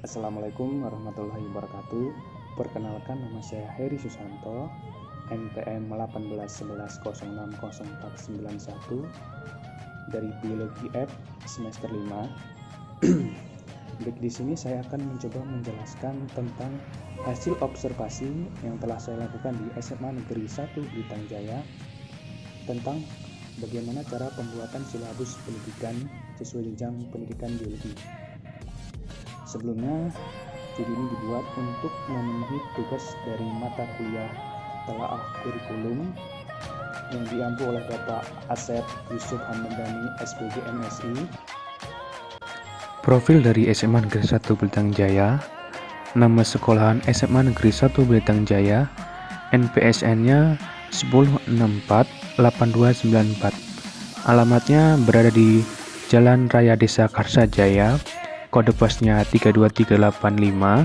Assalamualaikum warahmatullahi wabarakatuh. Perkenalkan, nama saya Heri Susanto, NPM 1811060491 dari Biologi F semester 5. Baik, di sini saya akan mencoba menjelaskan tentang hasil observasi yang telah saya lakukan di SMA Negeri 1 Blitar Jaya tentang bagaimana cara pembuatan silabus pendidikan sesuai jenjang pendidikan biologi. Sebelumnya, studi ini dibuat untuk memenuhi tugas dari mata kuliah telaah kurikulum yang diampu oleh Bapak Asep Yusuf Hamdani, SPG MSI. Profil dari SMA Negeri 1 Blitar Jaya. Nama sekolahan SMA Negeri 1 Blitar Jaya. NPSN-nya 10648294. Alamatnya berada di Jalan Raya Desa Karsajaya. Kode posnya 32385.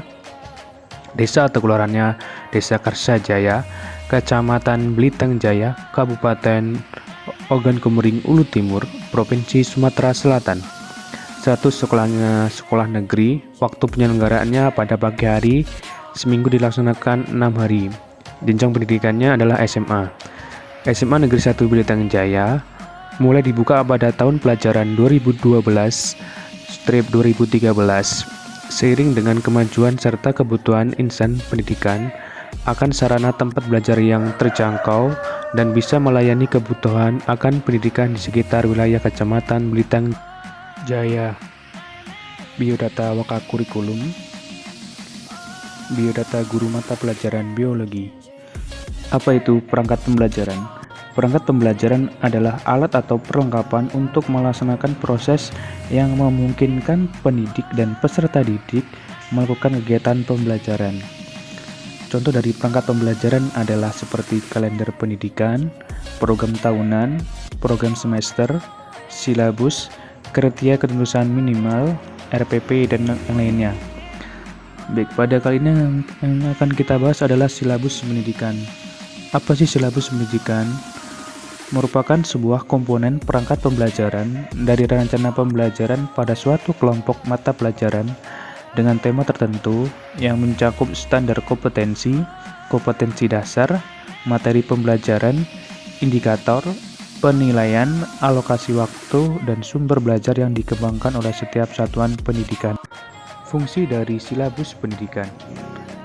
Desa atau kelurahannya Desa Karsajaya, Kecamatan Blitar Jaya, Kabupaten Ogan Komering Ulu Timur, Provinsi Sumatera Selatan. Status sekolahnya sekolah negeri. Waktu penyelenggaraannya pada pagi hari, seminggu dilaksanakan 6 hari. Jenjang pendidikannya adalah SMA. SMA Negeri 1 Blitar Jaya mulai dibuka pada tahun pelajaran 2012/2013. Seiring dengan kemajuan serta kebutuhan insan pendidikan akan sarana tempat belajar yang terjangkau dan bisa melayani kebutuhan akan pendidikan di sekitar wilayah Kecamatan Blitar Jaya. Biodata Waka Kurikulum. Biodata guru mata pelajaran biologi. Apa itu perangkat pembelajaran? Perangkat pembelajaran adalah alat atau perlengkapan untuk melaksanakan proses yang memungkinkan pendidik dan peserta didik melakukan kegiatan pembelajaran. Contoh dari perangkat pembelajaran adalah seperti kalender pendidikan, program tahunan, program semester, silabus, kriteria kelulusan minimal, RPP, dan yang lainnya. Baik, pada kali ini yang akan kita bahas adalah silabus pendidikan. Apa sih silabus pendidikan? Merupakan sebuah komponen perangkat pembelajaran dari rencana pembelajaran pada suatu kelompok mata pelajaran dengan tema tertentu yang mencakup standar kompetensi, kompetensi dasar, materi pembelajaran, indikator, penilaian, alokasi waktu, dan sumber belajar yang dikembangkan oleh setiap satuan pendidikan. Fungsi dari silabus pendidikan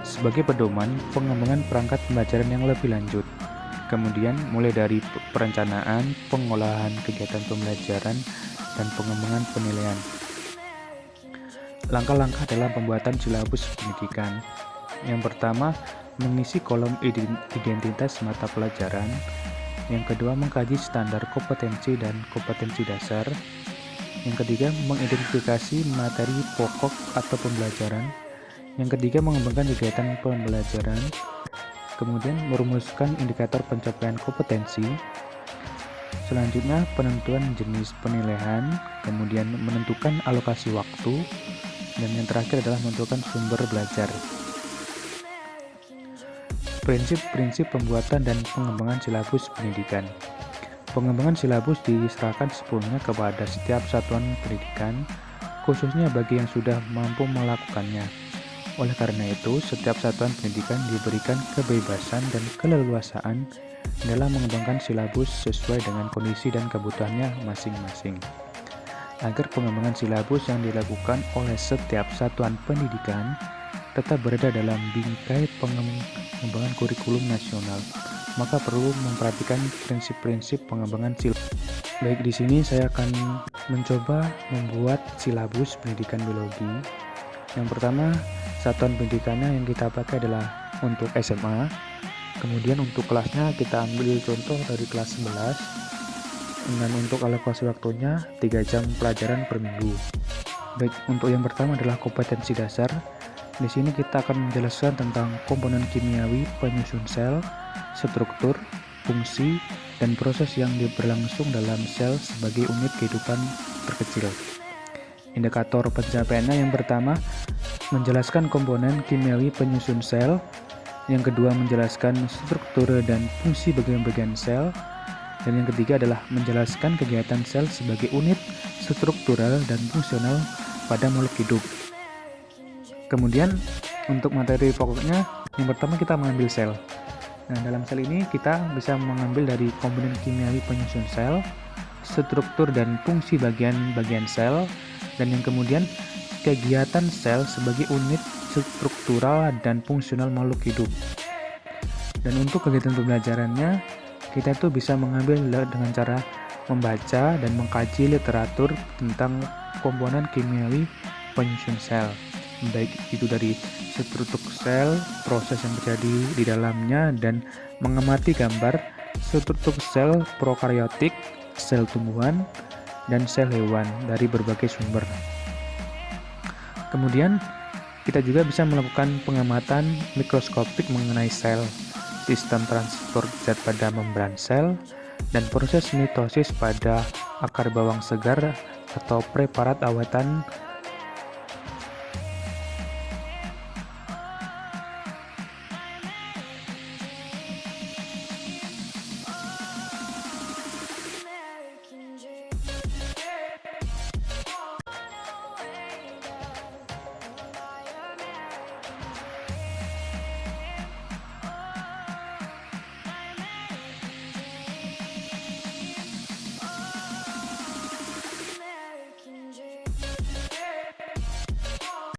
sebagai pedoman pengembangan perangkat pembelajaran yang lebih lanjut. Kemudian mulai dari perencanaan, pengolahan kegiatan pembelajaran, dan pengembangan penilaian. Langkah-langkah dalam pembuatan silabus pendidikan. Yang pertama, mengisi kolom identitas mata pelajaran. Yang kedua, mengkaji standar kompetensi dan kompetensi dasar. Yang ketiga, mengidentifikasi materi pokok atau pembelajaran. Yang ketiga, mengembangkan kegiatan pembelajaran. Kemudian merumuskan indikator pencapaian kompetensi. Selanjutnya penentuan jenis penilaian, kemudian menentukan alokasi waktu, dan yang terakhir adalah menentukan sumber belajar. Prinsip-prinsip pembuatan dan pengembangan silabus pendidikan. Pengembangan silabus diserahkan sepenuhnya kepada setiap satuan pendidikan, khususnya bagi yang sudah mampu melakukannya. Oleh karena itu, setiap satuan pendidikan diberikan kebebasan dan keleluasaan dalam mengembangkan silabus sesuai dengan kondisi dan kebutuhannya masing-masing. Agar pengembangan silabus yang dilakukan oleh setiap satuan pendidikan tetap berada dalam bingkai pengembangan kurikulum nasional, maka perlu memperhatikan prinsip-prinsip pengembangan silabus. Baik, di sini saya akan mencoba membuat silabus pendidikan biologi. Yang pertama, satuan pendidikannya yang kita pakai adalah untuk SMA. Kemudian untuk kelasnya kita ambil contoh dari kelas 11. Dan untuk alokasi waktunya 3 jam pelajaran per minggu. Baik, untuk yang pertama adalah kompetensi dasar. Di sini kita akan menjelaskan tentang komponen kimiawi penyusun sel, struktur, fungsi, dan proses yang berlangsung dalam sel sebagai unit kehidupan terkecil. Indikator pencapaiannya yang pertama menjelaskan komponen kimiawi penyusun sel, yang kedua menjelaskan struktur dan fungsi bagian-bagian sel, dan yang ketiga adalah menjelaskan kegiatan sel sebagai unit struktural dan fungsional pada makhluk hidup. Kemudian untuk materi pokoknya, yang pertama kita mengambil sel. Nah, dalam sel ini kita bisa mengambil dari komponen kimiawi penyusun sel, struktur dan fungsi bagian-bagian sel, dan yang kemudian kegiatan sel sebagai unit struktural dan fungsional makhluk hidup. Dan untuk kegiatan pembelajarannya, kita tuh bisa mengambil dengan cara membaca dan mengkaji literatur tentang komponen kimiawi penyusun sel, baik itu dari struktur sel, proses yang terjadi di dalamnya, dan mengamati gambar struktur sel prokaryotik, sel tumbuhan, dan sel hewan dari berbagai sumber. Kemudian, kita juga bisa melakukan pengamatan mikroskopik mengenai sel, sistem transport zat pada membran sel, dan proses mitosis pada akar bawang segar atau preparat awatan